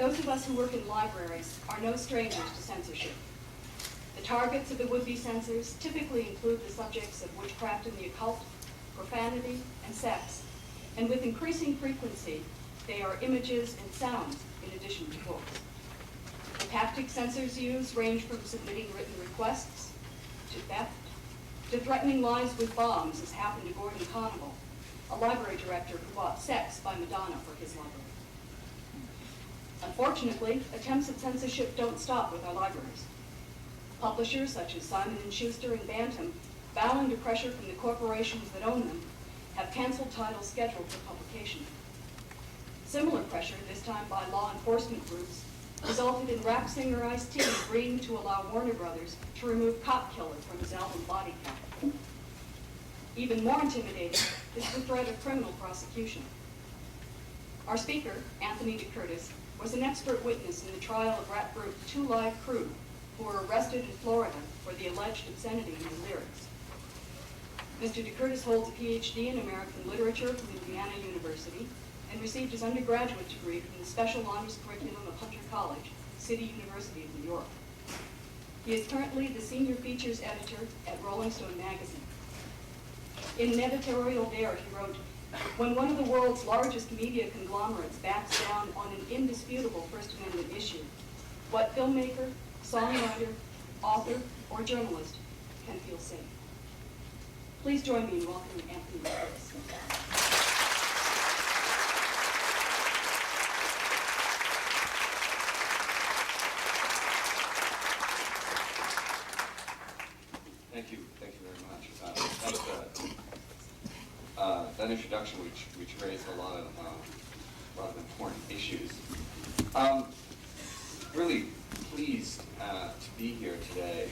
Those of us who work in libraries are no strangers to censorship. The targets of the would-be censors typically include the subjects of witchcraft and the occult, profanity, and sex, and with increasing frequency, they are images and sounds in addition to books. The tactics censors use range from submitting written requests to theft, to threatening lives with bombs, as happened to Gordon Conable, a library director who bought Sex by Madonna for his library. Unfortunately, attempts at censorship don't stop with our libraries. Publishers such as Simon & Schuster and Bantam, bowing to pressure from the corporations that own them, have canceled titles scheduled for publication. Similar pressure, this time by law enforcement groups, resulted in rap singer Ice-T agreeing to allow Warner Brothers to remove Cop Killer from his album Body Count. Even more intimidating is the threat of criminal prosecution. Our speaker, Anthony DeCurtis, was an expert witness in the trial of rap group Two Live Crew, who were arrested in Florida for the alleged obscenity in their lyrics. Mr. DeCurtis holds a PhD in American Literature from Indiana University and received his undergraduate degree from the Special Honors Curriculum of Hunter College, City University of New York. He is currently the senior features editor at Rolling Stone magazine. In an editorial there, he wrote, "When one of the world's largest media conglomerates backs down on an indisputable First Amendment issue, what filmmaker, songwriter, author, or journalist can feel safe?" Please join me in welcoming Anthony DeCurtis. Thank you very much. That introduction, which raised a lot of important issues. Really pleased to be here today.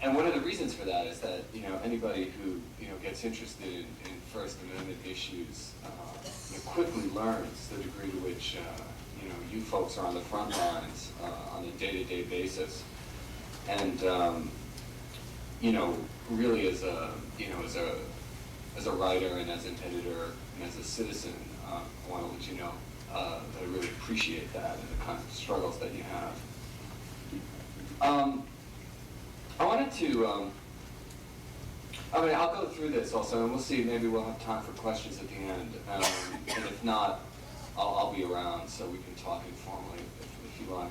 And one of the reasons for that is that anybody who gets interested in First Amendment issues quickly learns the degree to which you folks are on the front lines on a day-to-day basis, and really as a writer and as an editor and as a citizen, I want to let you know that I really appreciate that and the kinds of struggles that you have. I wanted to, I'll go through this also, and we'll see, maybe we'll have time for questions at the end. And if not, I'll be around so we can talk informally if you like.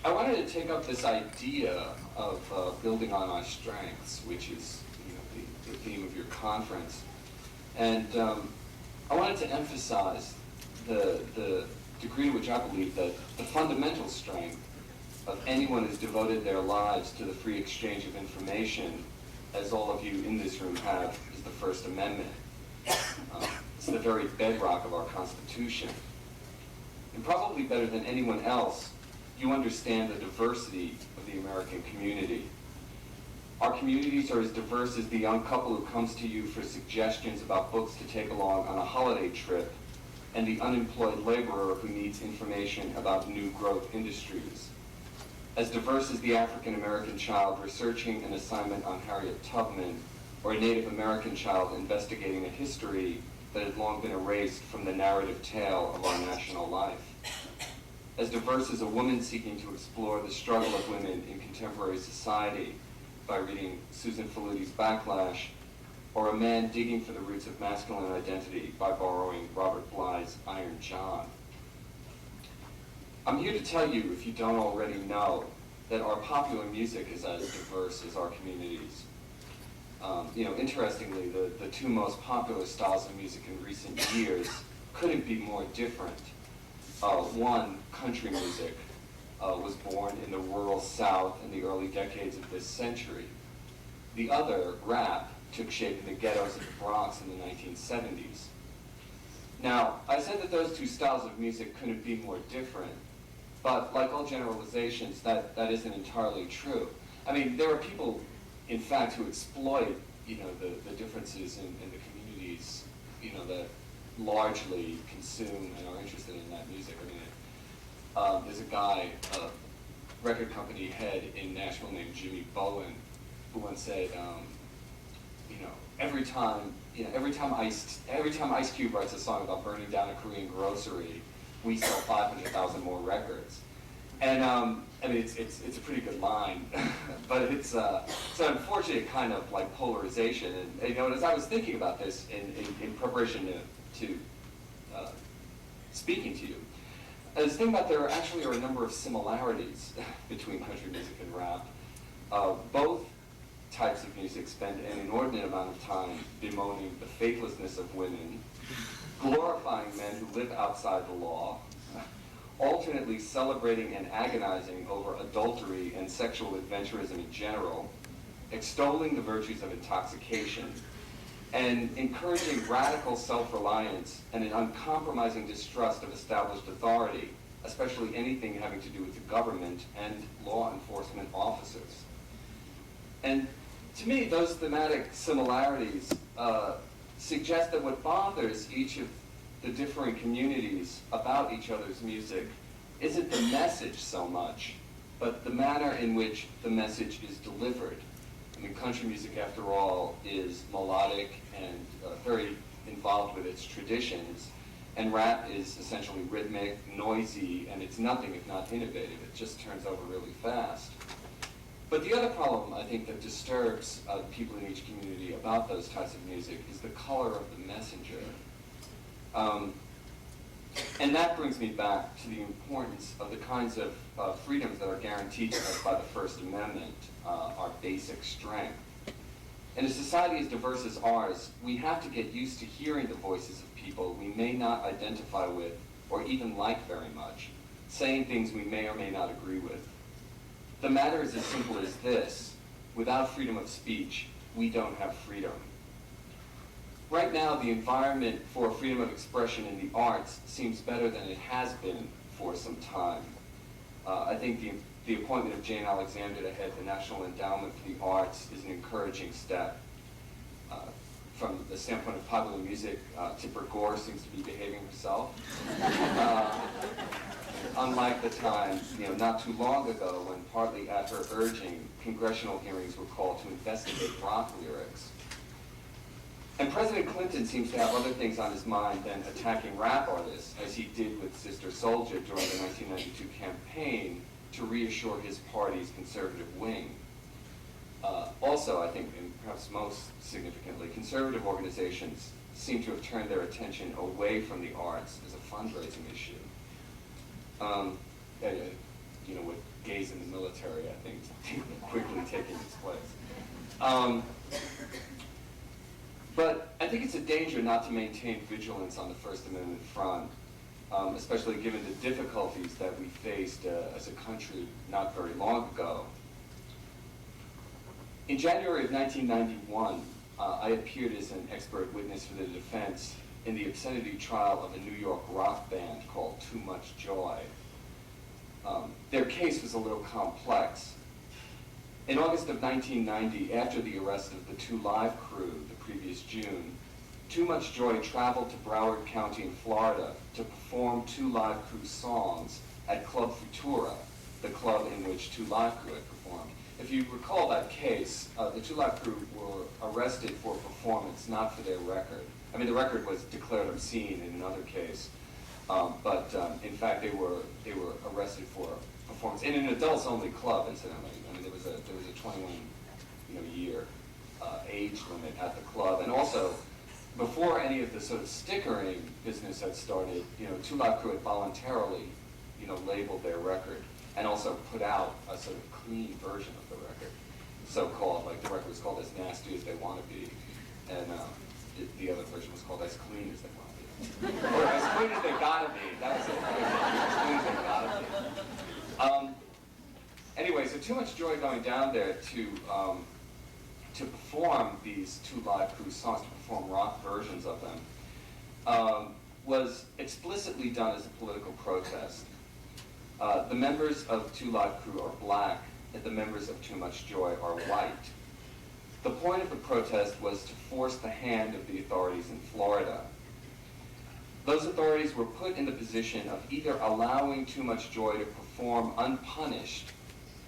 I wanted to take up this idea of building on our strengths, which is the theme of your conference. And I wanted to emphasize the degree to which I believe that the fundamental strength of anyone who's devoted their lives to the free exchange of information, as all of you in this room have, is the First Amendment. It's the very bedrock of our Constitution. And probably better than anyone else, you understand the diversity of the American community. Our communities are as diverse as the young couple who comes to you for suggestions about books to take along on a holiday trip, and the unemployed laborer who needs information about new growth industries. As diverse as the African American child researching an assignment on Harriet Tubman, or a Native American child investigating a history that had long been erased from the narrative tale of our national life. As diverse as a woman seeking to explore the struggle of women in contemporary society by reading Susan Faluti's Backlash, or a man digging for the roots of masculine identity by borrowing Robert Bly's Iron John. I'm here to tell you, if you don't already know, that our popular music is as diverse as our communities. Interestingly, the two most popular styles of music in recent years couldn't be more different. One, country music, was born in the rural South in the early decades of this century. The other, rap, took shape in the ghettos of the Bronx in the 1970s. Now, I said that those two styles of music couldn't be more different, but like all generalizations, that isn't entirely true. I mean, there are people, in fact, who exploit, the differences in the communities, that largely consume and are interested in that music. I mean, there's a guy, a record company head in Nashville named Jimmy Bowen, who once said, every time every time Ice Cube writes a song about burning down a Korean grocery, we sell 500,000 more records. And I mean, it's a pretty good line, but it's an unfortunate kind of like polarization. And as I was thinking about this in preparation to speaking to you, I was thinking about there actually are a number of similarities between country music and rap. Both types of music spend an inordinate amount of time bemoaning the faithlessness of women, glorifying men who live outside the law, alternately celebrating and agonizing over adultery and sexual adventurism in general, extolling the virtues of intoxication, and encouraging radical self-reliance and an uncompromising distrust of established authority, especially anything having to do with the government and law enforcement officers. And to me, those thematic similarities suggest that what bothers each of the differing communities about each other's music isn't the message so much, but the manner in which the message is delivered. I mean, country music, after all, is melodic and very involved with its traditions, and rap is essentially rhythmic, noisy, and it's nothing if not innovative. It just turns over really fast. But the other problem, I think, that disturbs people in each community about those types of music is the color of the messenger. And that brings me back to the importance of the kinds of freedoms that are guaranteed to us by the First Amendment, our basic strength. In a society as diverse as ours, we have to get used to hearing the voices of people we may not identify with or even like very much, saying things we may or may not agree with. The matter is as simple as this: without freedom of speech, we don't have freedom. Right now, the environment for freedom of expression in the arts seems better than it has been for some time. I think the appointment of Jane Alexander to head the National Endowment for the Arts is an encouraging step. From the standpoint of popular music, Tipper Gore seems to be behaving herself. Unlike the time, not too long ago, when partly at her urging, congressional hearings were called to investigate rock lyrics. And President Clinton seems to have other things on his mind than attacking rap artists, as he did with Sister Souljah during the 1992 campaign to reassure his party's conservative wing. Also, I think, and perhaps most significantly, conservative organizations seem to have turned their attention away from the arts as a fundraising issue. With gays in the military, I think, quickly taking its place. But I think it's a danger not to maintain vigilance on the First Amendment front, especially given the difficulties that we faced as a country not very long ago. In January of 1991, I appeared as an expert witness for the defense in the obscenity trial of a New York rock band called Too Much Joy. Their case was a little complex. In August of 1990, after the arrest of the Two Live crew the previous June, Too Much Joy traveled to Broward County in Florida to perform Two Live Crew songs at Club Futura, the club in which Two Live Crew had performed. If you recall that case, the Two Live Crew were arrested for performance, not for their record. I mean, the record was declared obscene in another case, but in fact they were arrested for performance in an adults-only club, incidentally. I mean, there was a 21-year age limit at the club, and also before any of the sort of stickering business had started, Two Live Crew had voluntarily, labeled their record and also put out a sort of clean version of the record, so-called, like the record was called As Nasty As They Want to Be, and the other version was called As Clean As They Want to Be. Or As Clean As They Gotta Be, that was it. As Clean As They Gotta Be. Anyway, so Too Much Joy going down there to perform these Two Live Crew songs, to perform rock versions of them, was explicitly done as a political protest. The members of Two Live Crew are black, and the members of Too Much Joy are white. The point of the protest was to force the hand of the authorities in Florida. Those authorities were put in the position of either allowing Too Much Joy to perform unpunished,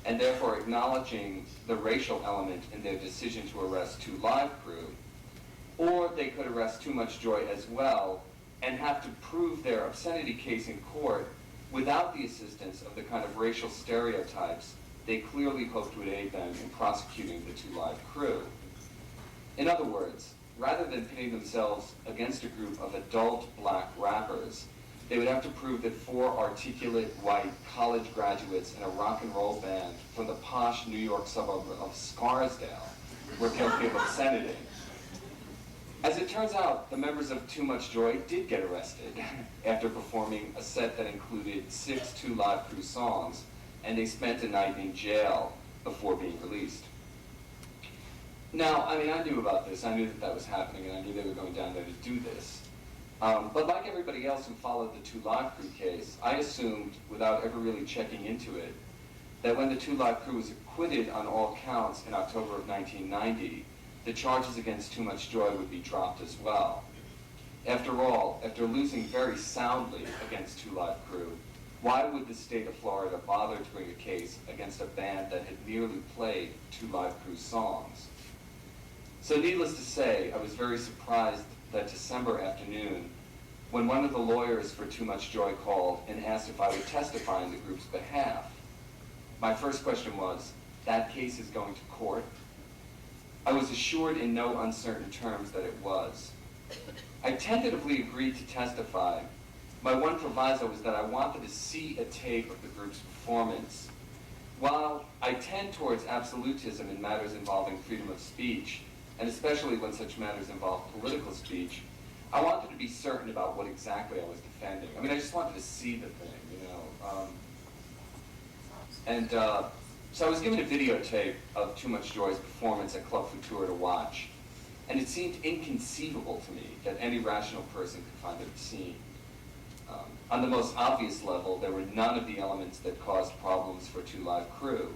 and therefore acknowledging the racial element in their decision to arrest Two Live Crew, Or they could arrest Too Much Joy as well and have to prove their obscenity case in court without the assistance of the kind of racial stereotypes they clearly hoped would aid them in prosecuting the Two Live Crew. In other words, rather than pitting themselves against a group of adult black rappers, they would have to prove that 4 articulate white college graduates in a rock and roll band from the posh New York suburb of Scarsdale were guilty of obscenity. As it turns out, the members of Too Much Joy did get arrested after performing a set that included 6 Two Live Crew songs, and they spent a night in jail before being released. Now, I mean, I knew about this. I knew that that was happening, and I knew they were going down there to do this. But like everybody else who followed the Two Live Crew case, I assumed, without ever really checking into it, that when the Two Live Crew was acquitted on all counts in October of 1990, the charges against Too Much Joy would be dropped as well. After all, after losing very soundly against Two Live Crew, why would the state of Florida bother to bring a case against a band that had merely played Two Live Crew songs? So needless to say, I was very surprised that December afternoon, when one of the lawyers for Too Much Joy called and asked if I would testify on the group's behalf. My first question was, that case is going to court? I was assured in no uncertain terms that it was. I tentatively agreed to testify. My one proviso was that I wanted to see a tape of the group's performance. While I tend towards absolutism in matters involving freedom of speech, and especially when such matters involve political speech, I wanted to be certain about what exactly I was defending. I mean, I just wanted to see the thing, you know. So I was given a videotape of Too Much Joy's performance at Club Futura to watch, and it seemed inconceivable to me that any rational person could find it obscene. On the most obvious level, there were none of the elements that caused problems for Two Live Crew.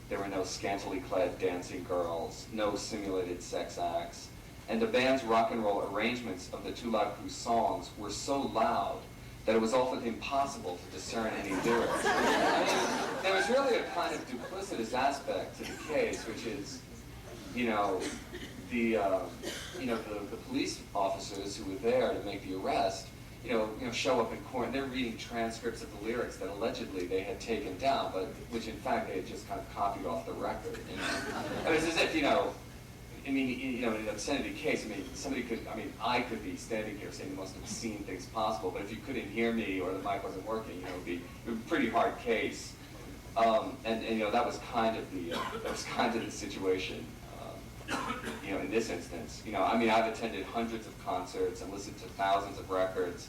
There were no scantily clad dancing girls, no simulated sex acts, and the band's rock and roll arrangements of the Two Live Crew songs were so loud that it was often impossible to discern any lyrics. I mean, there was really a kind of duplicitous aspect to the case, which is, the police officers who were there to make the arrest, show up in court and they're reading transcripts of the lyrics that allegedly they had taken down, but which in fact they had just kind of copied off the record. And it's as if, in an obscenity case, I could be standing here saying the most obscene things possible, but if you couldn't hear me or the mic wasn't working, it would be a pretty hard case. That was kind of the situation. In this instance, I've attended hundreds of concerts and listened to thousands of records,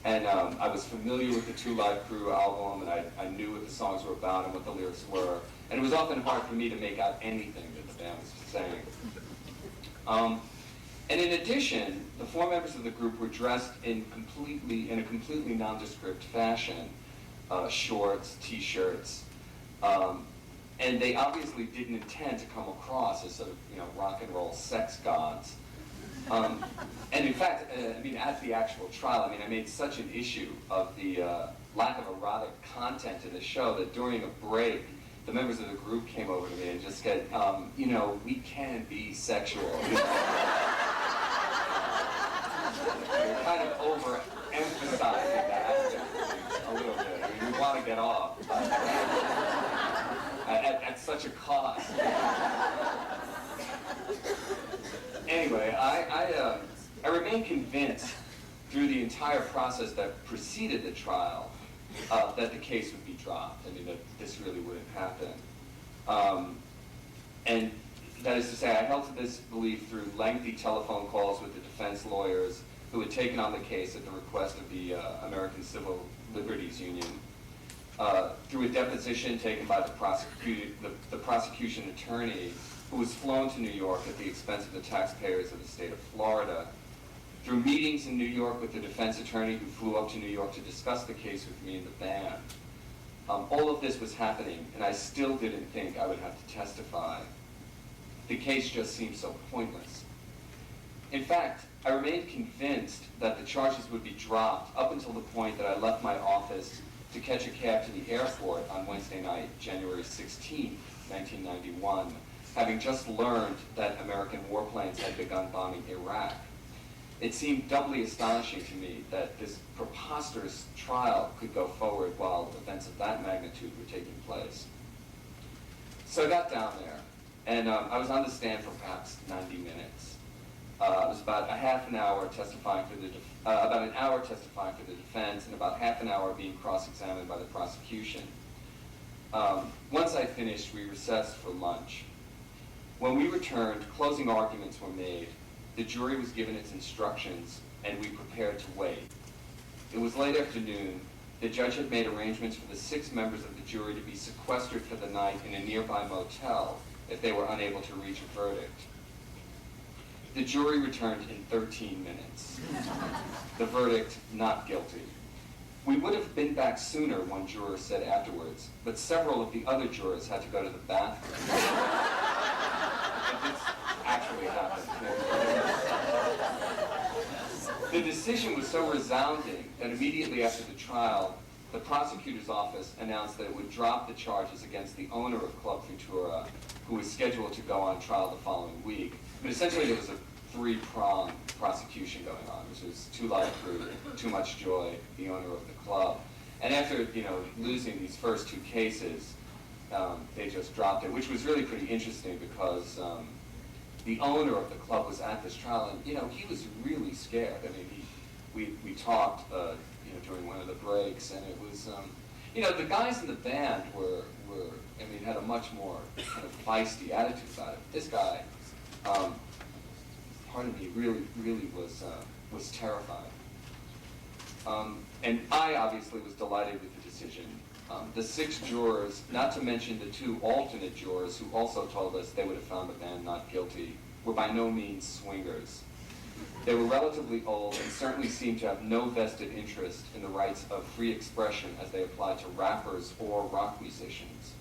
and I was familiar with the Two Live Crew album, and I knew what the songs were about and what the lyrics were, and it was often hard for me to make out anything that the band was saying. And in addition, the 4 members of the group were dressed in a completely nondescript fashion, shorts, t-shirts, and they obviously didn't intend to come across as sort of, rock and roll sex gods. And in fact, at the actual trial, I made such an issue of the lack of erotic content in the show that during a break, the members of the group came over to me and just said, we can be sexual. They're kind of overemphasizing that a little bit. We want to get off. At such a cost. Anyway, I remain convinced through the entire process that preceded the trial that the case would be dropped. That this really wouldn't happen. And that is to say, I held to this belief through lengthy telephone calls with the defense lawyers who had taken on the case at the request of the American Civil Liberties Union, through a deposition taken by the prosecution attorney who was flown to New York at the expense of the taxpayers of the state of Florida, through meetings in New York with the defense attorney who flew up to New York to discuss the case with me and the band. All of this was happening, and I still didn't think I would have to testify. The case just seemed so pointless. In fact, I remained convinced that the charges would be dropped up until the point that I left my office to catch a cab to the airport on Wednesday night, January 16, 1991, having just learned that American warplanes had begun bombing Iraq. It seemed doubly astonishing to me that this preposterous trial could go forward while events of that magnitude were taking place. So I got down there, and I was on the stand for perhaps 90 minutes. It was about a half an hour testifying for the about an hour testifying for the defense, and about half an hour being cross-examined by the prosecution. Once I finished, we recessed for lunch. When we returned, closing arguments were made. The jury was given its instructions, and we prepared to wait. It was late afternoon. The judge had made arrangements for the 6 members of the jury to be sequestered for the night in a nearby motel if they were unable to reach a verdict. The jury returned in 13 minutes. The verdict, not guilty. We would have been back sooner, one juror said afterwards, but several of the other jurors had to go to the bathroom. This actually happened. The decision was so resounding that immediately after the trial, the prosecutor's office announced that it would drop the charges against the owner of Club Futura, who was scheduled to go on trial the following week. But essentially there was a 3-pronged prosecution going on, which was Two Live Crew, Too Much Joy, the owner of the club. And after losing these first 2 cases, they just dropped it, which was really pretty interesting because the owner of the club was at this trial, and he was really scared. I mean, we talked during one of the breaks, and it was the guys in the band were had a much more kind of feisty attitude about it. This guy, pardon me, really was terrified. And I obviously was delighted with the decision. The 6 jurors, not to mention the 2 alternate jurors who also told us they would have found the band not guilty, were by no means swingers. They were relatively old and certainly seemed to have no vested interest in the rights of free expression as they applied to rappers or rock musicians.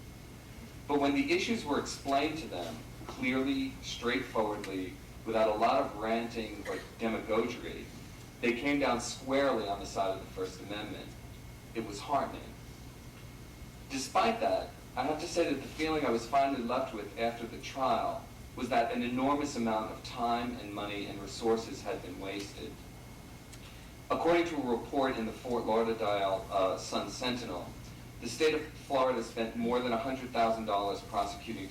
But when the issues were explained to them clearly, straightforwardly, without a lot of ranting or demagoguery, they came down squarely on the side of the First Amendment. It was heartening. Despite that, I have to say that the feeling I was finally left with after the trial was that an enormous amount of time and money and resources had been wasted. According to a report in the Fort Lauderdale Sun-Sentinel, the state of Florida spent more than $100,000 prosecuting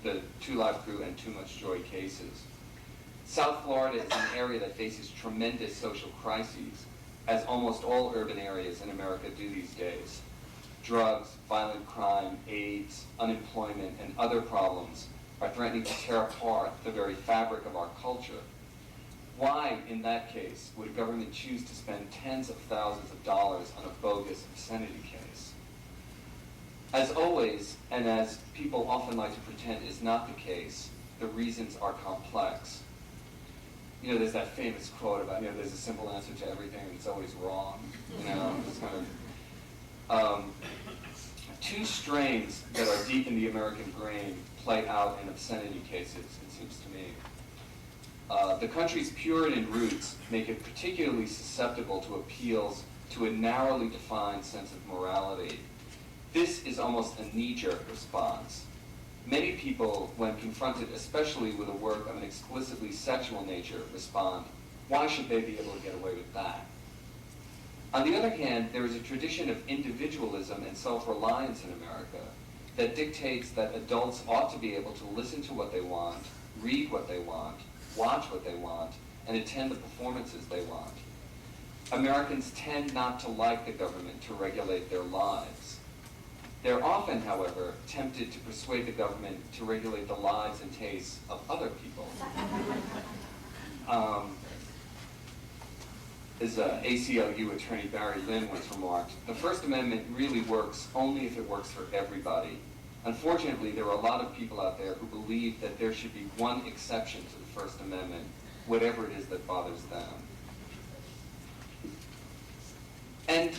the Two Live Crew and Too Much Joy cases. South Florida is an area that faces tremendous social crises, as almost all urban areas in America do these days. Drugs, violent crime, AIDS, unemployment, and other problems are threatening to tear apart the very fabric of our culture. Why, in that case, would a government choose to spend tens of thousands of dollars on a bogus obscenity case? As always, and as people often like to pretend is not the case, the reasons are complex. There's that famous quote about, there's a simple answer to everything and it's always wrong. It's kind of, 2 strains that are deep in the American brain play out in obscenity cases, it seems to me. The country's Puritan roots make it particularly susceptible to appeals to a narrowly defined sense of morality. This is almost a knee-jerk response. Many people, when confronted especially with a work of an explicitly sexual nature, respond, why should they be able to get away with that? On the other hand, there is a tradition of individualism and self-reliance in America that dictates that adults ought to be able to listen to what they want, read what they want, watch what they want, and attend the performances they want. Americans tend not to like the government to regulate their lives. They're often, however, tempted to persuade the government to regulate the lives and tastes of other people. As ACLU attorney Barry Lynn once remarked, the First Amendment really works only if it works for everybody. Unfortunately, there are a lot of people out there who believe that there should be one exception to the First Amendment, whatever it is that bothers them. And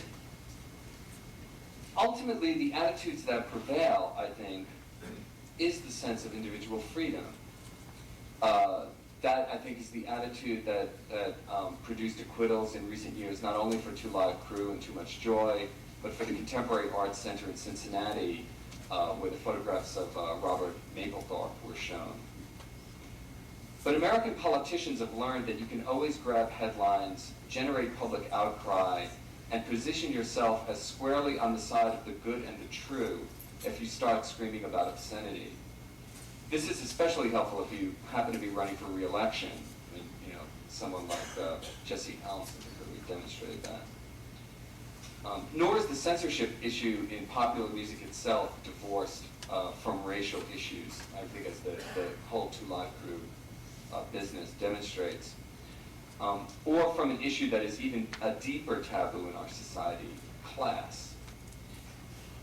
ultimately, the attitudes that prevail, I think, is the sense of individual freedom. That, I think, is the attitude that produced acquittals in recent years, not only for Two Live Crew and Too Much Joy, but for the Contemporary Arts Center in Cincinnati, where the photographs of Robert Mapplethorpe were shown. But American politicians have learned that you can always grab headlines, generate public outcry, and position yourself as squarely on the side of the good and the true if you start screaming about obscenity. This is especially helpful if you happen to be running for re-election. I mean, someone like Jesse Helms has really demonstrated that. Nor is the censorship issue in popular music itself divorced from racial issues, I think, as the whole Two Live Crew business demonstrates, or from an issue that is even a deeper taboo in our society, class.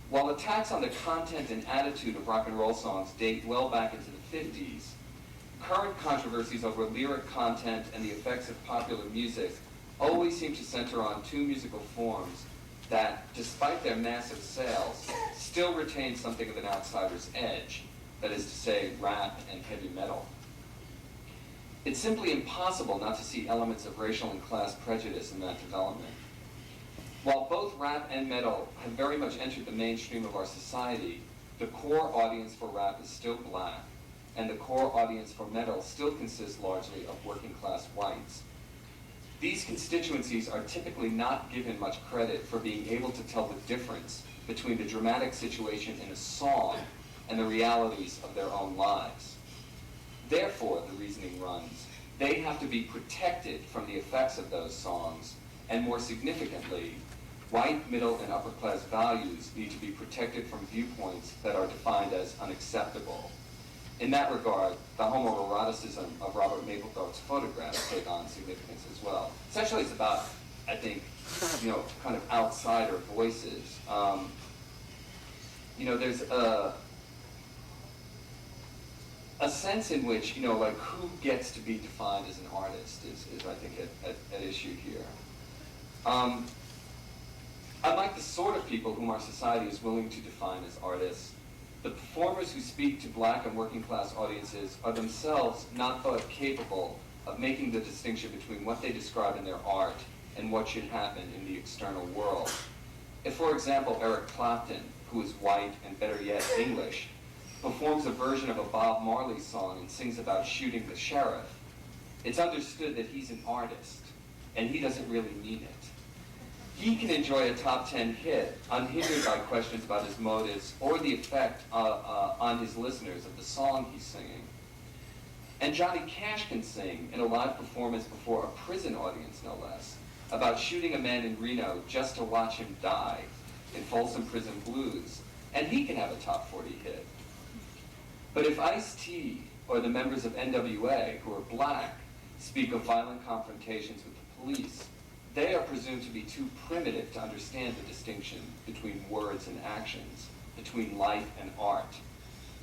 While attacks on the content and attitude of rock and roll songs date well back into the 50s, current controversies over lyric content and the effects of popular music always seem to center on two musical forms that, despite their massive sales, still retain something of an outsider's edge, that is to say, rap and heavy metal. It's simply impossible not to see elements of racial and class prejudice in that development. While both rap and metal have very much entered the mainstream of our society, the core audience for rap is still black, and the core audience for metal still consists largely of working class whites. These constituencies are typically not given much credit for being able to tell the difference between the dramatic situation in a song and the realities of their own lives. Therefore, the reasoning runs, they have to be protected from the effects of those songs, and more significantly, white, middle, and upper class values need to be protected from viewpoints that are defined as unacceptable. In that regard, the homoeroticism of Robert Mapplethorpe's photographs take on significance as well. Essentially, it's about, I think, kind of outsider voices. There's a sense in which, like, who gets to be defined as an artist is I think, at issue here. Unlike the sort of people whom our society is willing to define as artists, the performers who speak to black and working class audiences are themselves not thought capable of making the distinction between what they describe in their art and what should happen in the external world. If, for example, Eric Clapton, who is white and better yet English, performs a version of a Bob Marley song and sings about shooting the sheriff, it's understood that he's an artist, and he doesn't really mean it. He can enjoy a top 10 hit unhindered by questions about his motives or the effect on his listeners of the song he's singing. And Johnny Cash can sing in a live performance before a prison audience, no less, about shooting a man in Reno just to watch him die in Folsom Prison Blues, and he can have a top 40 hit. But if Ice-T or the members of NWA, who are black, speak of violent confrontations with the police, they are presumed to be too primitive to understand the distinction between words and actions, between life and art.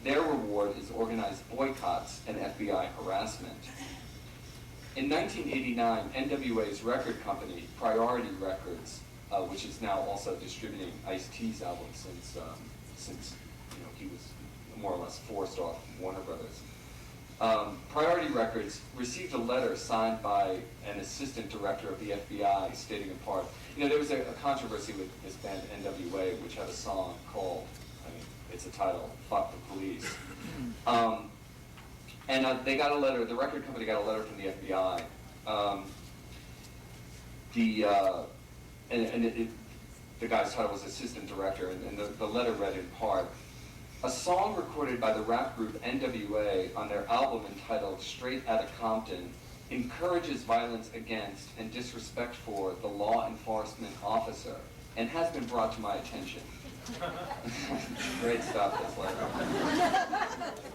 Their reward is organized boycotts and FBI harassment. In 1989, NWA's record company, Priority Records, which is now also distributing Ice-T's album since he was more or less forced off Warner Brothers. Priority Records received a letter signed by an assistant director of the FBI stating in part, there was a controversy with this band NWA, which had a song called, it's a title, Fuck the Police. They got a letter, the record company got a letter from the FBI. The guy's title was assistant director, and the letter read in part, a song recorded by the rap group NWA on their album entitled Straight Outta Compton encourages violence against and disrespect for the law enforcement officer and has been brought to my attention. Great stuff, this letter.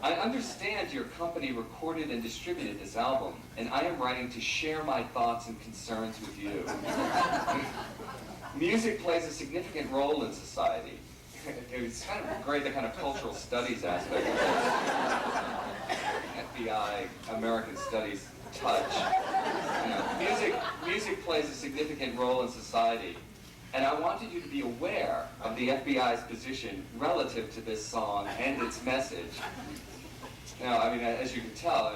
I understand your company recorded and distributed this album, and I am writing to share my thoughts and concerns with you. Music plays a significant role in society. It's kind of great, the kind of cultural studies aspect of this. FBI, American Studies touch. Music plays a significant role in society. And I wanted you to be aware of the FBI's position relative to this song and its message. Now, as you can tell,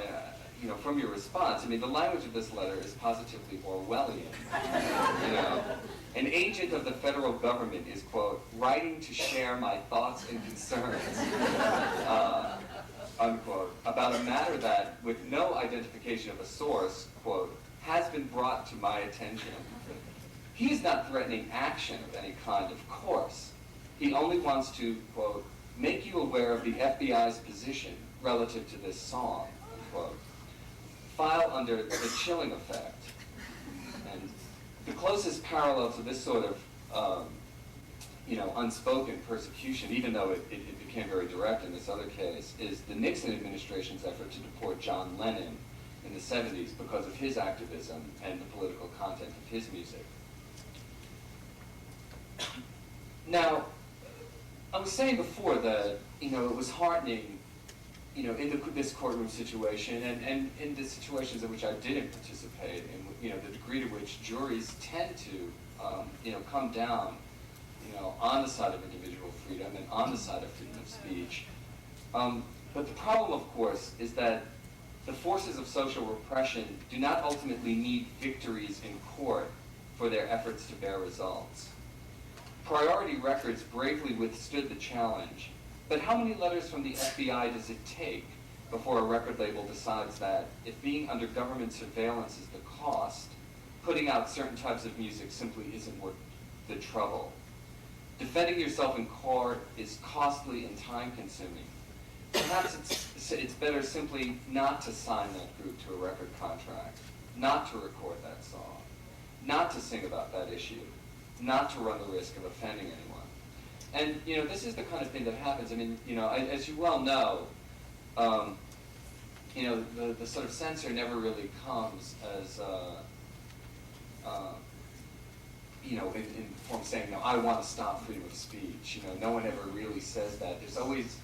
from your response, the language of this letter is positively Orwellian. An agent agent of the federal government is, quote, writing to share my thoughts and concerns, unquote, about a matter that, with no identification of a source, quote, has been brought to my attention. He is not threatening action of any kind, of course. He only wants to, quote, make you aware of the FBI's position relative to this song, unquote. File under the chilling effect. And the closest parallel to this sort of, unspoken persecution, even though it became very direct in this other case, is the Nixon administration's effort to deport John Lennon in the 70s because of his activism and the political content of his music. Now, I was saying before that, it was heartening, in this courtroom situation and in the situations in which I didn't participate, and, the degree to which juries tend to, come down, on the side of individual freedom and on the side of freedom of speech. But the problem, of course, is that the forces of social repression do not ultimately need victories in court for their efforts to bear results. Priority Records bravely withstood the challenge, but how many letters from the FBI does it take before a record label decides that if being under government surveillance is the cost, putting out certain types of music simply isn't worth the trouble? Defending yourself in court is costly and time-consuming. Perhaps it's better simply not to sign that group to a record contract, not to record that song, not to sing about that issue, not to run the risk of offending anyone. And, this is the kind of thing that happens. I mean, as you well know, the sort of censor never really comes as, in the form saying, I want to stop freedom of speech. No one ever really says that. There's always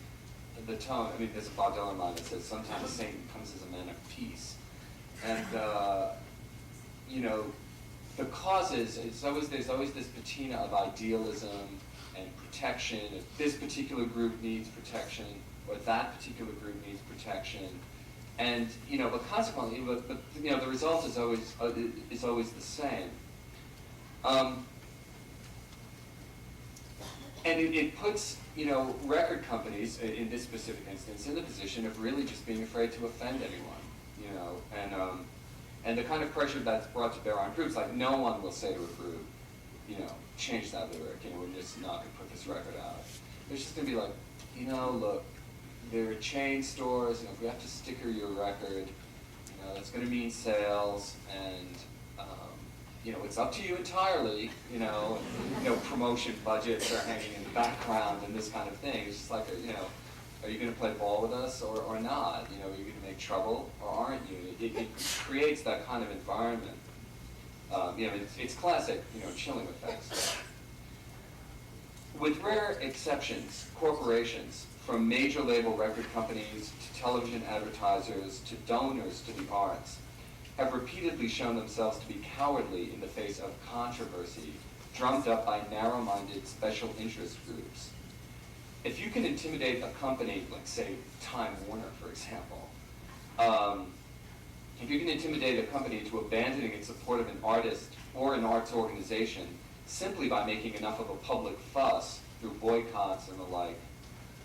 the tone. I mean, there's a Bob Dylan line that says, sometimes Satan comes as a man of peace. And, the causes, there's always this patina of idealism and protection. If this particular group needs protection, or that particular group needs protection. And, but consequently, the result is always the same. And it puts, record companies, in this specific instance, in the position of really just being afraid to offend anyone, and the kind of pressure that's brought to bear on groups, like no one will say to a group, change that lyric, we're just not going to put this record out. It's just going to be like, look, there are chain stores, if we have to sticker your record, that's going to mean sales, and it's up to you entirely, promotion budgets are hanging in the background and this kind of thing. It's just like, are you going to play ball with us or not? Are you going to make trouble or aren't you? It creates that kind of environment. It's classic, chilling effects. With rare exceptions, corporations, from major label record companies to television advertisers to donors to the arts, have repeatedly shown themselves to be cowardly in the face of controversy drummed up by narrow-minded special interest groups. If you can intimidate a company, like say Time Warner, for example, if you can intimidate a company into abandoning its support of an artist or an arts organization simply by making enough of a public fuss through boycotts and the like,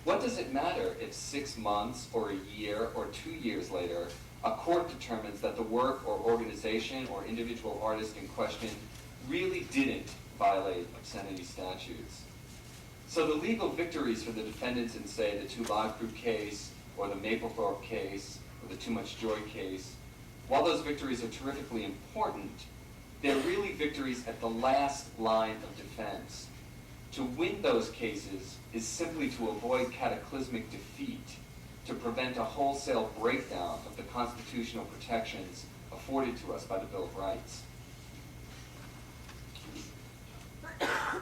what does it matter if 6 months or a year or 2 years later a court determines that the work or organization or individual artist in question really didn't violate obscenity statutes? So the legal victories for the defendants in, say, the Two Live Crew case, or the Mapplethorpe case, or the Too Much Joy case, while those victories are terrifically important, they're really victories at the last line of defense. To win those cases is simply to avoid cataclysmic defeat, to prevent a wholesale breakdown of the constitutional protections afforded to us by the Bill of Rights.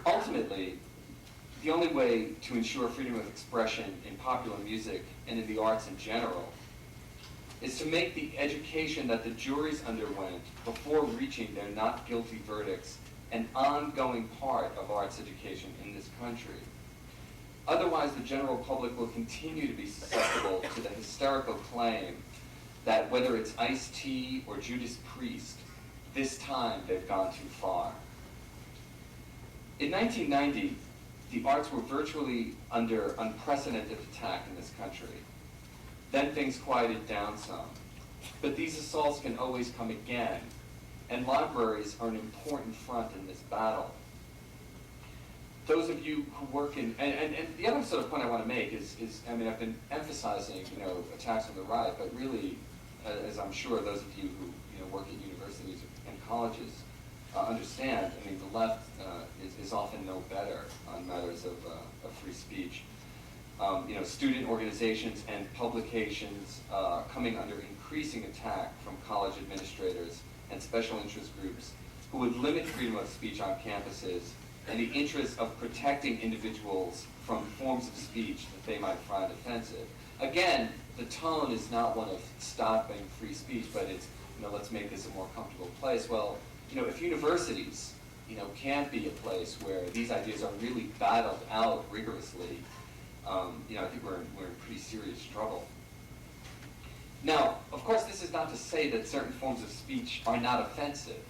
Ultimately, the only way to ensure freedom of expression in popular music and in the arts in general is to make the education that the juries underwent before reaching their not guilty verdicts an ongoing part of arts education in this country. Otherwise, the general public will continue to be susceptible to the hysterical claim that whether it's Ice-T or Judas Priest, this time they've gone too far. In 1990, the arts were virtually under unprecedented attack in this country. Then things quieted down some. But these assaults can always come again, and libraries are an important front in this battle. Those of you who work in, and the other sort of point I want to make is, I mean, I've been emphasizing, attacks on the right, but really, as I'm sure those of you who, work at universities and colleges understand, I mean, the left is often no better on matters of free speech. Student organizations and publications coming under increasing attack from college administrators and special interest groups who would limit freedom of speech on campuses in the interest of protecting individuals from forms of speech that they might find offensive. Again, the tone is not one of stopping free speech, but it's, let's make this a more comfortable place. Well, if universities, can't be a place where these ideas are really battled out rigorously, I think we're in pretty serious trouble. Now, of course, this is not to say that certain forms of speech are not offensive.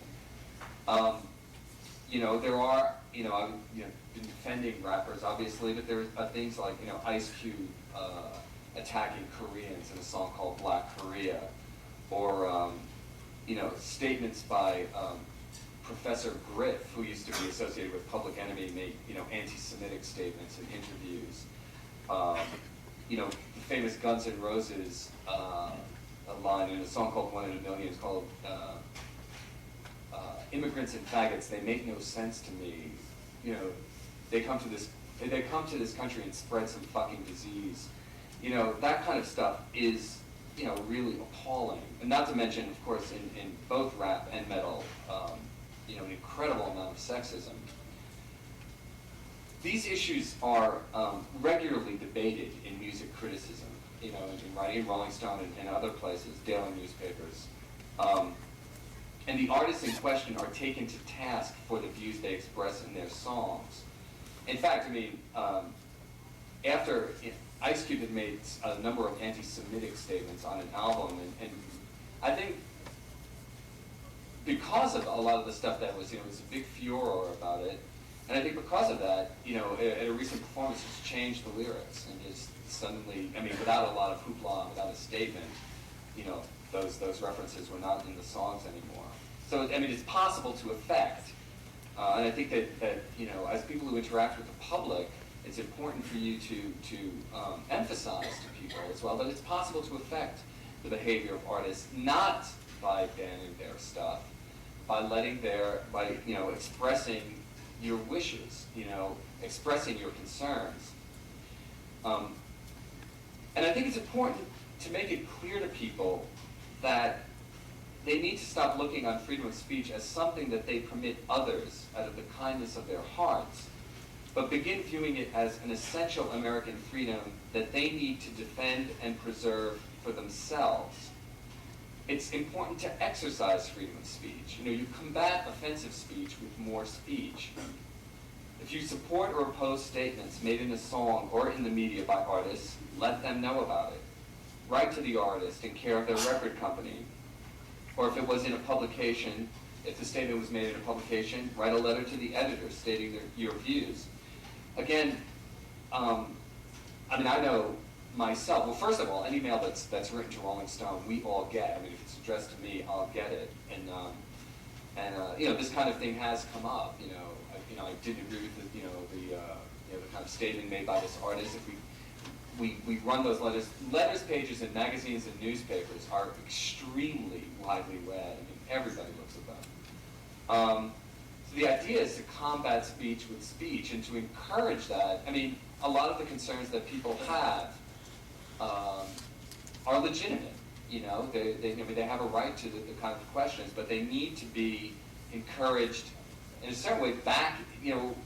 There are, I've been defending rappers, obviously, but there are things like, Ice Cube attacking Koreans in a song called Black Korea, or, statements by Professor Griff, who used to be associated with Public Enemy, made, anti-Semitic statements in interviews. The famous Guns N' Roses line in a song called One in a Million is called Immigrants and Faggots, they make no sense to me. They come to this country and spread some fucking disease. That kind of stuff is, really appalling. And not to mention, of course, in both rap and metal, an incredible amount of sexism. These issues are regularly debated in music criticism, in writing in Rolling Stone and other places, daily newspapers. And the artists in question are taken to task for the views they express in their songs. In fact, after Ice Cube had made a number of anti-Semitic statements on an album, and I think because of a lot of the stuff that was, was a big furor about it, and I think because of that, at a recent performance, just changed the lyrics and just suddenly, without a lot of hoopla, without a statement, those references were not in the songs anymore. So, it's possible to affect, and I think that as people who interact with the public, it's important for you to emphasize to people as well that it's possible to affect the behavior of artists, not by banning their stuff, by expressing your wishes, expressing your concerns. And I think it's important to make it clear to people that they need to stop looking on freedom of speech as something that they permit others out of the kindness of their hearts, but begin viewing it as an essential American freedom that they need to defend and preserve for themselves. It's important to exercise freedom of speech. You combat offensive speech with more speech. If you support or oppose statements made in a song or in the media by artists, let them know about it. Write to the artist in care of their record company. Or if it was in a publication, if the statement was made in a publication, write a letter to the editor stating your views. Again, I know myself, well, first of all, any mail that's written to Rolling Stone, we all get. If it's addressed to me, I'll get it. And this kind of thing has come up. I didn't agree with the kind of statement made by this artist. If we run those letters pages in magazines and newspapers are extremely widely read. Everybody looks at them. So the idea is to combat speech with speech and to encourage that. A lot of the concerns that people have are legitimate. They have a right to the kind of questions, but they need to be encouraged in a certain way back,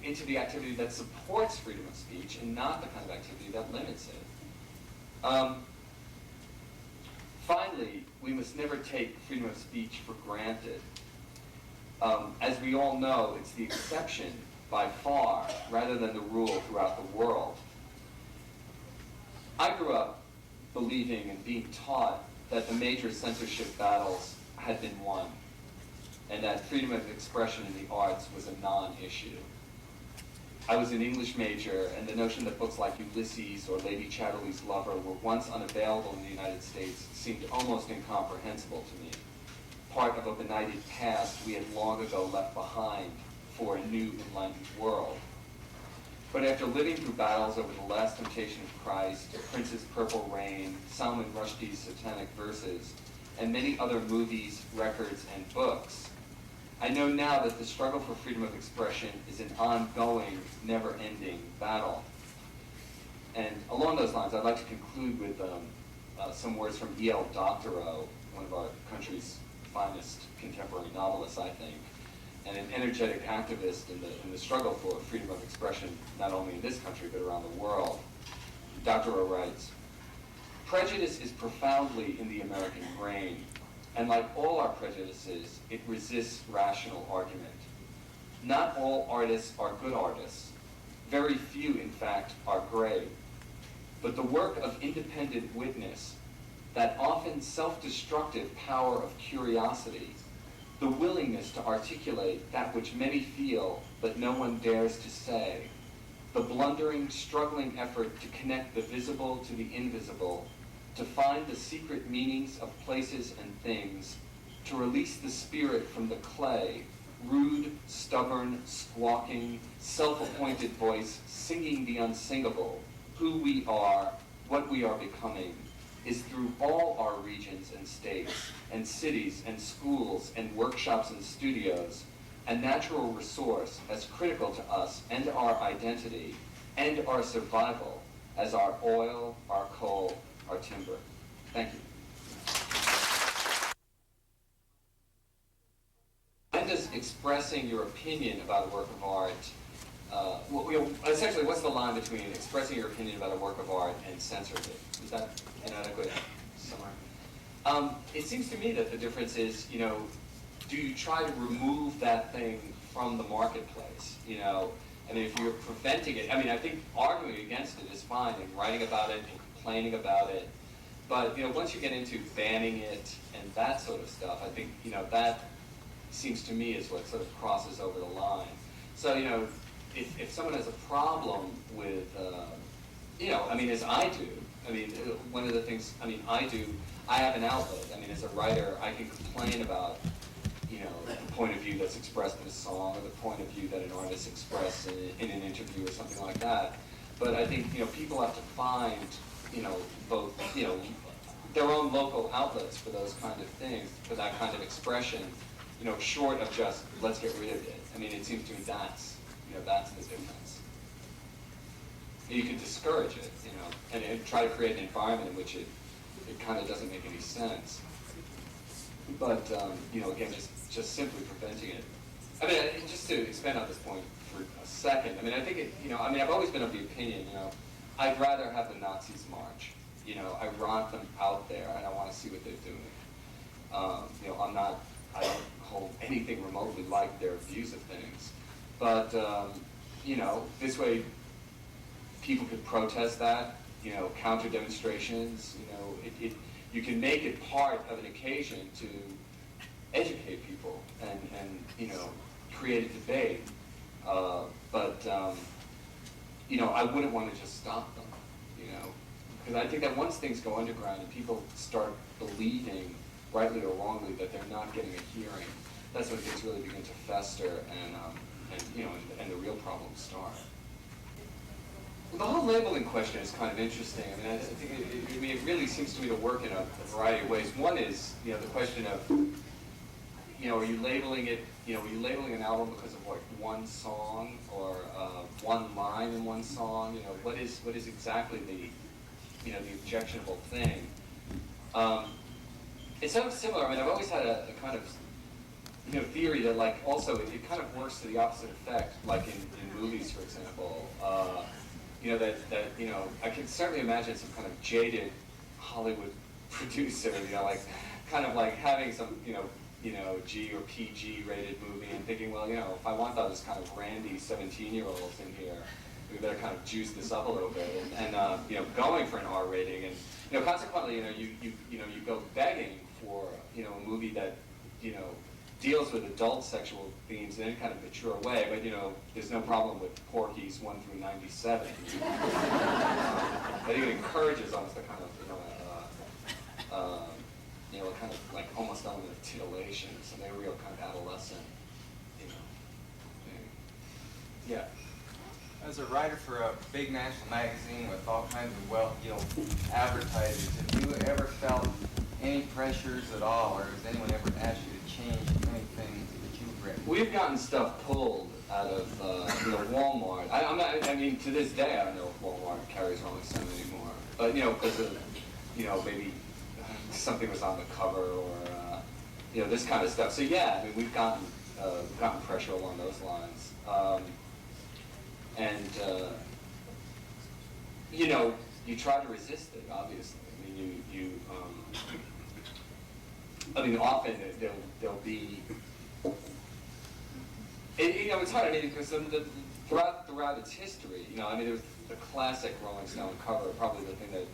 into the activity that supports freedom of speech and not the kind of activity that limits it. Finally, we must never take freedom of speech for granted. As we all know, it's the exception by far, rather than the rule throughout the world. I grew up believing and being taught that the major censorship battles had been won, and that freedom of expression in the arts was a non-issue. I was an English major, and the notion that books like Ulysses or Lady Chatterley's Lover were once unavailable in the United States seemed almost incomprehensible to me. Part of a benighted past we had long ago left behind for a new enlightened world. But after living through battles over The Last Temptation of Christ, Prince's Purple Rain, Salman Rushdie's Satanic Verses, and many other movies, records, and books, I know now that the struggle for freedom of expression is an ongoing, never-ending battle. And along those lines, I'd like to conclude with some words from E.L. Doctorow, one of our country's finest contemporary novelists, I think, and an energetic activist in the struggle for freedom of expression, not only in this country, but around the world. Doctorow writes, "Prejudice is profoundly in the American brain, and like all our prejudices, it resists rational argument. Not all artists are good artists. Very few, in fact, are great. But the work of independent witness, that often self-destructive power of curiosity, the willingness to articulate that which many feel but no one dares to say, the blundering, struggling effort to connect the visible to the invisible, to find the secret meanings of places and things, to release the spirit from the clay, rude, stubborn, squawking, self-appointed voice singing the unsingable, who we are, what we are becoming, is through all our regions and states, and cities and schools and workshops and studios, a natural resource as critical to us and our identity and our survival as our oil, our coal, our timber." Thank you. When does expressing your opinion about a work of art, essentially, what's the line between expressing your opinion about a work of art and censorship? Is that an adequate summary? It seems to me that the difference is, do you try to remove that thing from the marketplace? And if you're preventing it, I think arguing against it is fine, and writing about it and complaining about it. But once you get into banning it and that sort of stuff, I think that seems to me is what sort of crosses over the line. So if someone has a problem with, as I do, one of the things, I have an outlet. As a writer, I can complain about, the point of view that's expressed in a song, or the point of view that an artist expressed in an interview or something like that. But I think, people have to find, both, their own local outlets for those kind of things, for that kind of expression, short of just, let's get rid of it. It seems to me that's the difference. You can discourage it, and try to create an environment in which it kind of doesn't make any sense. But, again, just simply preventing it. Just to expand on this point for a second, I think I've always been of the opinion, I'd rather have the Nazis march. I want them out there, and I want to see what they're doing. I don't hold anything remotely like their views of things. But, this way people could protest that, counter demonstrations, you can make it part of an occasion to educate people and create a debate. But I wouldn't want to just stop them, because I think that once things go underground and people start believing, rightly or wrongly, that they're not getting a hearing, that's when things really begin to fester and the real problems start. The whole labeling question is kind of interesting. I think it really seems to me to work in a variety of ways. One is, the question of, are you labeling it, are you labeling an album because of one song or one line in one song? What is exactly the objectionable thing? It's sort of similar. I've always had a kind of theory that also it kind of works to the opposite effect, like in movies, for example. I can certainly imagine some kind of jaded Hollywood producer, kind of having some, G or PG rated movie and thinking, well, if I want those kind of randy 17-year-olds in here, we better kind of juice this up a little bit, and going for an R rating, and consequently, you go begging for a movie that deals with adult sexual themes in any kind of mature way, but there's no problem with Porky's 1 through 97. But it encourages almost a kind of, kind of like almost element of titillation, so they're real kind of adolescent, thing. Yeah. As a writer for a big national magazine with all kinds of advertisers, have you ever felt any pressures at all, or has anyone ever asked you to change anything that you've written? We've gotten stuff pulled out of Walmart. I mean, to this day, I don't know if Walmart carries Rolling Stone anymore. But because of maybe something was on the cover or this kind of stuff. So yeah, I mean, we've gotten pressure along those lines. You try to resist it, obviously. I mean, often there'll be, it's hard, because throughout its history, there was the classic Rolling Stone cover, probably the thing that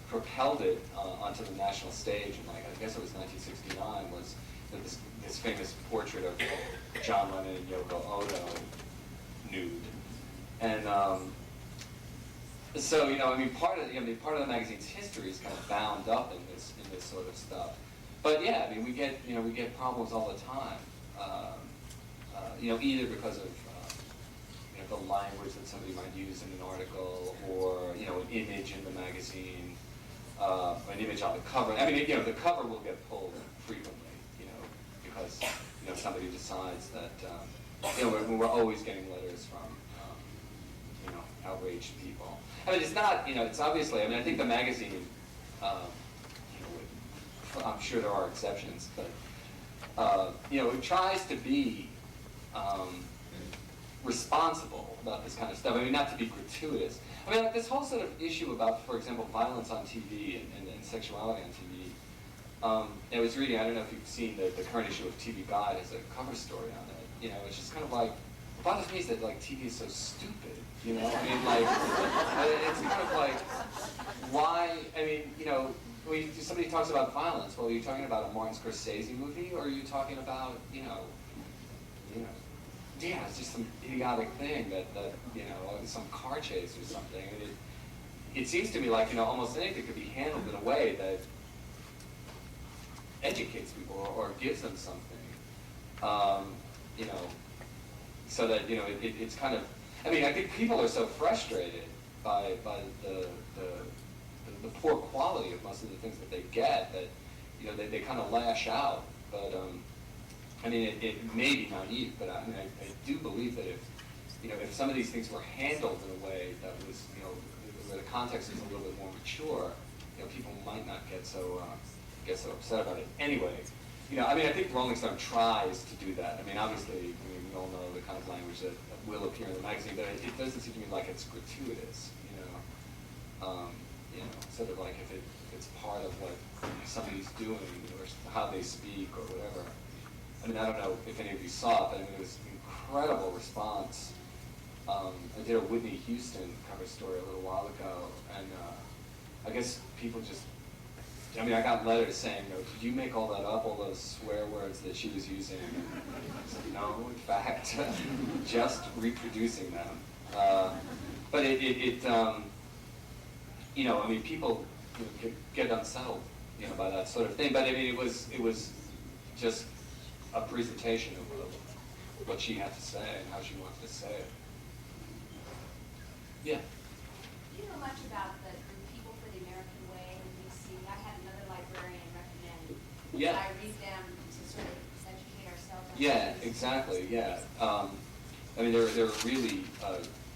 propelled it onto the national stage in, I guess it was 1969, was this famous portrait of John Lennon and Yoko Ono nude. And so, part of the magazine's history is kind of bound up in this sort of stuff. But yeah, we get problems all the time. Either because of the language that somebody might use in an article, or an image in the magazine, an image on the cover. The cover will get pulled frequently, because somebody decides that we're always getting letters from outraged people. It's not, it's obviously, I think the magazine, I'm sure there are exceptions, but, it tries to be responsible about this kind of stuff. Not to be gratuitous. This whole sort of issue about, for example, violence on TV and sexuality on TV. I was reading, I don't know if you've seen the current issue of TV Guide as a cover story on it. It's just kind of like, what bothers me is that TV is so stupid. It's kind of like, why? When somebody talks about violence, well, are you talking about a Martin Scorsese movie, or are you talking about, it's just some idiotic thing that some car chase or something. It seems to me like, almost anything could be handled in a way that educates people or gives them something, so that, it's kind of, I think people are so frustrated by the poor quality of most of the things that they get that, they kind of lash out. But, it may be naive, but I do believe that if some of these things were handled in a way that was, where the context is a little bit more mature, people might not get so upset about it. Anyway, I think Rolling Stone tries to do that. Obviously, we all know the kind of language that will appear in the magazine, but it doesn't seem to me like it's gratuitous. Sort of like if it's part of what somebody's doing or how they speak or whatever. I don't know if any of you saw it, but it was an incredible response. I did a Whitney Houston cover story a little while ago, and I guess people just, I got letters saying, did you make all that up, all those swear words that she was using? And I said, no, in fact, just reproducing them. But people get unsettled, by that sort of thing. But it was just a presentation of what she had to say and how she wanted to say it. Yeah. Do you know much about the People for the American Way in D.C.? I had another librarian recommend that I read them to sort of educate ourselves. Yeah, exactly. Yeah. They're a really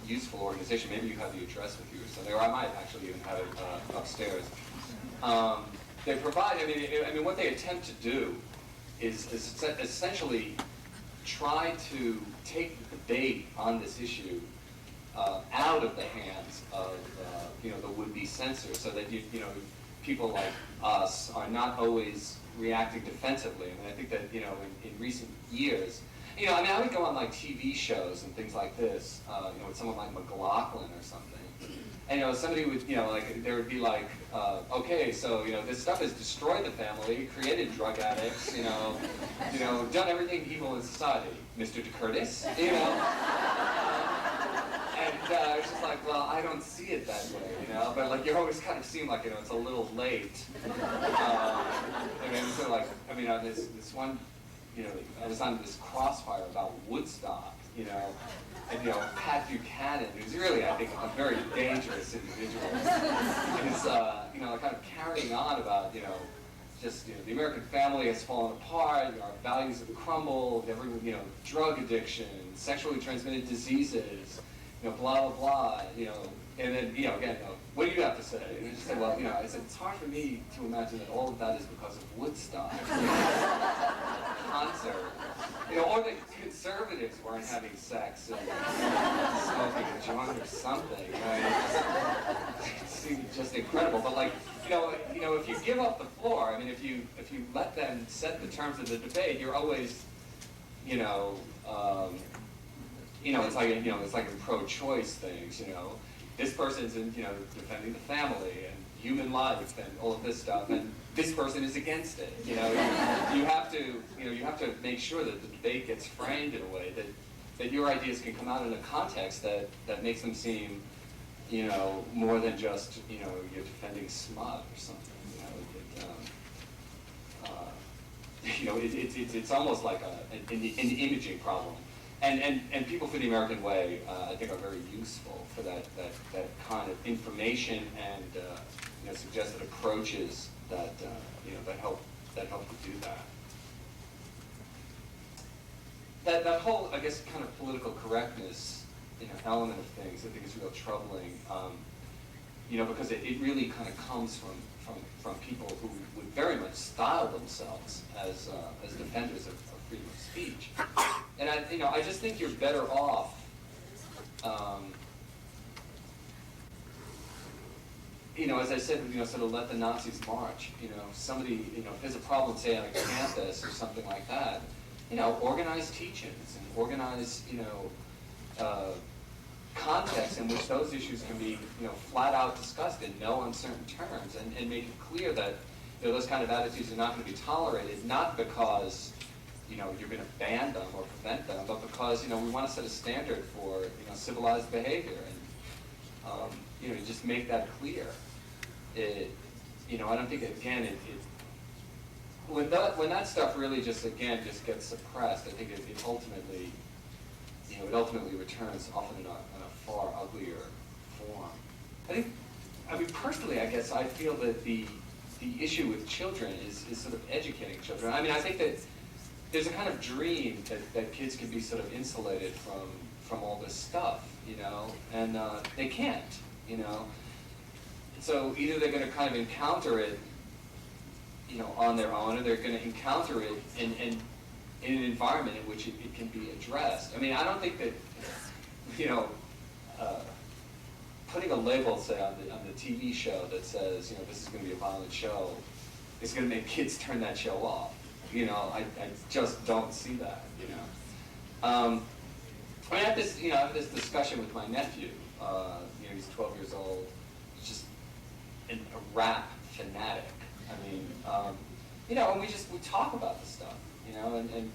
useful organization. Maybe you have the address with you or something, or I might actually even have it upstairs. They provide. What they attempt to do is essentially try to take the debate on this issue out of the hands of the would-be censor, so that people like us are not always reacting defensively. I mean, I think that, you know, in recent years, you know, I mean, I would go on like TV shows and things like this, you know, with someone like McLaughlin or something. And, you know, somebody would, you know, like, there would be like, okay, so, you know, this stuff has destroyed the family, created drug addicts, you know, done everything evil in society. Mr. DeCurtis, you know? And it's just like, well, I don't see it that way, you know? But, like, you always kind of seem like, you know, it's a little late. I mean, so, like, I mean, on this one, you know, I was on this crossfire about Woodstock, you know, and, you know, Pat Buchanan, who's really, I think, a very dangerous individual, is, you know, kind of carrying on about, you know, just, you know, the American family has fallen apart, our values have crumbled, you know, drug addiction, sexually transmitted diseases, you know, blah, blah, blah, you know, and then, you know, again, you know, what do you have to say? And I just said, well, you know, I said, it's hard for me to imagine that all of that is because of Woodstock. Concert. You know, or the conservatives weren't having sex and smoking a joint or something. You know, it seemed just incredible. But like, you know, if you give up the floor, I mean, if you let them set the terms of the debate, you're always, you know, it's like, you know, it's like in pro-choice things, you know. This person's in, you know, defending the family and human life and all of this stuff, and this person is against it. You know, you have to make sure that the debate gets framed in a way that your ideas can come out in a context that makes them seem, you know, more than just, you know, you're defending smut or something. You know, it's almost like an imaging problem. And people for the American way, I think, are very useful for that kind of information and you know, suggested approaches that you know, that help to do that. That whole, I guess, kind of political correctness, you know, element of things, I think is real troubling. You know, because it really kind of comes from people who would very much style themselves as defenders of freedom of speech. And I just think you're better off you know, as I said, you know, sort of let the Nazis march. You know, somebody, you know, if there's a problem, say, on a campus or something like that, you know, organize teach-ins and organize, you know, contexts in which those issues can be, you know, flat out discussed in no uncertain terms, and make it clear that, you know, those kind of attitudes are not going to be tolerated, not because, you know, you're going to ban them or prevent them, but because, you know, we want to set a standard for, you know, civilized behavior, and you know, just make that clear. You know, I don't think, again, when that stuff really just gets suppressed, I think it ultimately, you know, it ultimately returns often in a far uglier form. I mean, personally, I guess I feel that the issue with children is sort of educating children. I mean, I think that there's a kind of dream that kids can be sort of insulated from all this stuff, you know, and they can't, you know. So either they're going to kind of encounter it, you know, on their own, or they're going to encounter it in an environment in which it can be addressed. I mean, I don't think that, you know, putting a label, say, on the TV show that says, you know, this is going to be a violent show, is going to make kids turn that show off. You know, I just don't see that, you know. I mean, I have this discussion with my nephew. You know, he's 12 years old. He's just a rap fanatic. I mean, you know, and we talk about this stuff, you know, and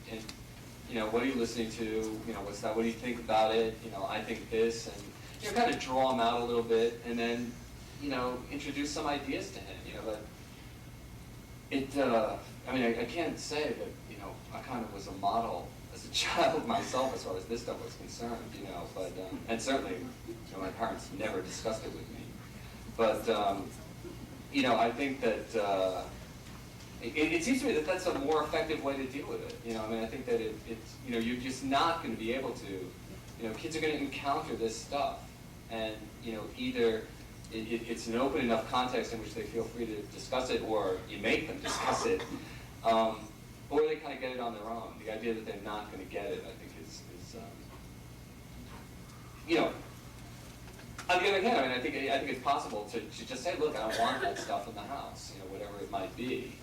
you know, what are you listening to? You know, what's that? What do you think about it? You know, I think this, and you know, kind of draw him out a little bit, and then, you know, introduce some ideas to him. You know, but I mean, I can't say that, you know, I kind of was a model as a child myself as far as this stuff was concerned, you know, but, and certainly, you know, my parents never discussed it with me. But, you know, I think that, it seems to me that that's a more effective way to deal with it. You know, I mean, I think that it's, you know, you're just not going to be able to, you know, kids are going to encounter this stuff, and, you know, either it's an open enough context in which they feel free to discuss it, or you make them discuss it, or they kind of get it on their own. The idea that they're not going to get it, I think, is you know, on the other hand, I mean, I think it's possible to just say, look, I don't want that stuff in the house, you know, whatever it might be.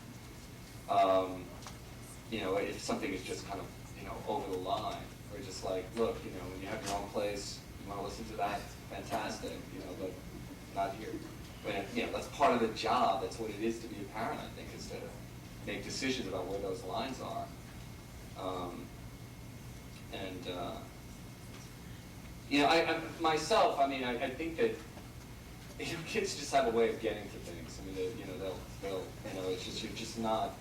You know, if something is just kind of, you know, over the line, or just like, look, you know, when you have your own place, you want to listen to that, fantastic, you know, but not here. But, you know, that's part of the job. That's what it is to be a parent, I think, is to make decisions about where those lines are. You know, myself, I mean, I think that, you know, kids just have a way of getting to things. I mean, you know, they'll, you know, it's just, you're just not,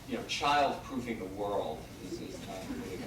you know, child-proofing the world is not really